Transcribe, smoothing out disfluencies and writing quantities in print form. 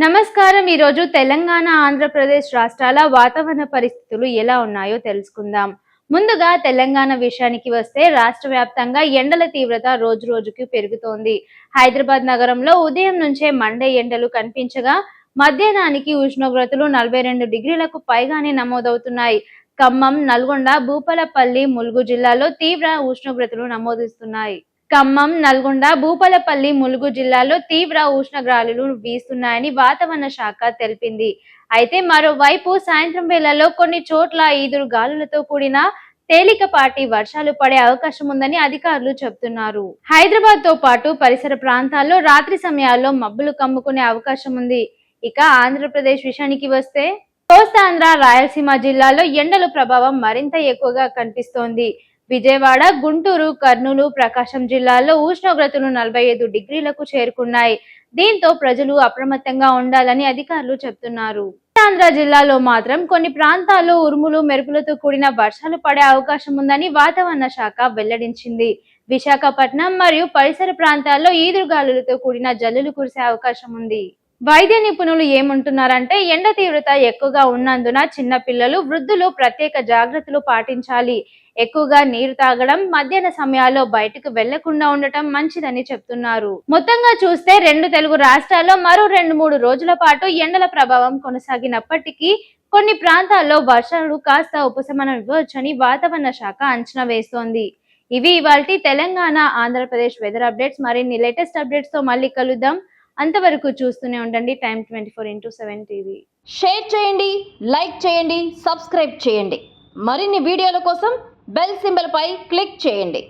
నమస్కారం. ఈరోజు తెలంగాణ, ఆంధ్రప్రదేశ్ రాష్ట్రాల వాతావరణ పరిస్థితులు ఎలా ఉన్నాయో తెలుసుకుందాం. ముందుగా తెలంగాణ విషయానికి వస్తే రాష్ట్ర వ్యాప్తంగా ఎండల తీవ్రత రోజు రోజుకు పెరుగుతోంది. హైదరాబాద్ నగరంలో ఉదయం నుంచే మండే ఎండలు కనిపించగా మధ్యాహ్నానికి ఉష్ణోగ్రతలు 42 డిగ్రీలకు పైగానే నమోదవుతున్నాయి. ఖమ్మం, నల్గొండ, భూపాలపల్లి, ములుగు జిల్లాలో తీవ్ర ఉష్ణోగ్రతలు నమోదిస్తున్నాయి. ఖమ్మం, నల్గొండ, భూపాలపల్లి, ములుగు జిల్లాలో తీవ్ర ఉష్ణగాలులు వీస్తున్నాయని వాతావరణ శాఖ తెలిపింది. అయితే మరోవైపు సాయంత్రం వేళల్లో కొన్ని చోట్ల ఈదురు గాలులతో కూడిన తేలికపాటి వర్షాలు పడే అవకాశం ఉందని అధికారులు చెబుతున్నారు. హైదరాబాద్ తో పాటు పరిసర ప్రాంతాల్లో రాత్రి సమయాల్లో మబ్బులు కమ్ముకునే అవకాశం ఉంది. ఇక ఆంధ్రప్రదేశ్ విషయానికి వస్తే కోస్తాంధ్ర, రాయలసీమ జిల్లాలో ఎండల ప్రభావం మరింత ఎక్కువగా కనిపిస్తోంది. విజయవాడ, గుంటూరు, కర్నూలు, ప్రకాశం జిల్లాల్లో ఉష్ణోగ్రతలు 45 డిగ్రీలకు చేరుకున్నాయి. దీంతో ప్రజలు అప్రమత్తంగా ఉండాలని అధికారులు చెబుతున్నారు. ఆంధ్ర జిల్లాలో మాత్రం కొన్ని ప్రాంతాల్లో ఉరుములు, మెరుపులతో కూడిన వర్షాలు పడే అవకాశం ఉందని వాతావరణ శాఖ వెల్లడించింది. విశాఖపట్నం మరియు పరిసర ప్రాంతాల్లో ఈదురుగాలులతో కూడిన జల్లులు కురిసే అవకాశం ఉంది. వైద్య నిపుణులు ఏమంటున్నారంటే ఎండ తీవ్రత ఎక్కువగా ఉన్నందున చిన్న పిల్లలు, వృద్ధులు ప్రత్యేక జాగ్రత్తలు పాటించాలి. ఎక్కువగా నీరు తాగడం, మధ్యాహ్న సమయాల్లో బయటకు వెళ్లకుండా ఉండటం మంచిదని చెప్తున్నారు. మొత్తంగా చూస్తే రెండు తెలుగు రాష్ట్రాల్లో మరో 2-3 రోజుల పాటు ఎండల ప్రభావం కొనసాగినప్పటికీ కొన్ని ప్రాంతాల్లో వర్షాలు కాస్త ఉపశమనం ఇవ్వవచ్చని వాతావరణ శాఖ అంచనా వేస్తోంది. ఇవి ఇవాల్టి తెలంగాణ, ఆంధ్రప్రదేశ్ వెదర్ అప్డేట్స్. మరిన్ని లేటెస్ట్ అప్డేట్స్ తో మళ్ళీ కలుద్దాం. అంతవరకు చూస్తూనే ఉండండి టైమ్ 24x7 టీవీ. షేర్ చేయండి, లైక్ చేయండి, సబ్స్క్రైబ్ చేయండి. మరిన్ని వీడియోల కోసం బెల్ సింబల్ పై క్లిక్ చేయండి.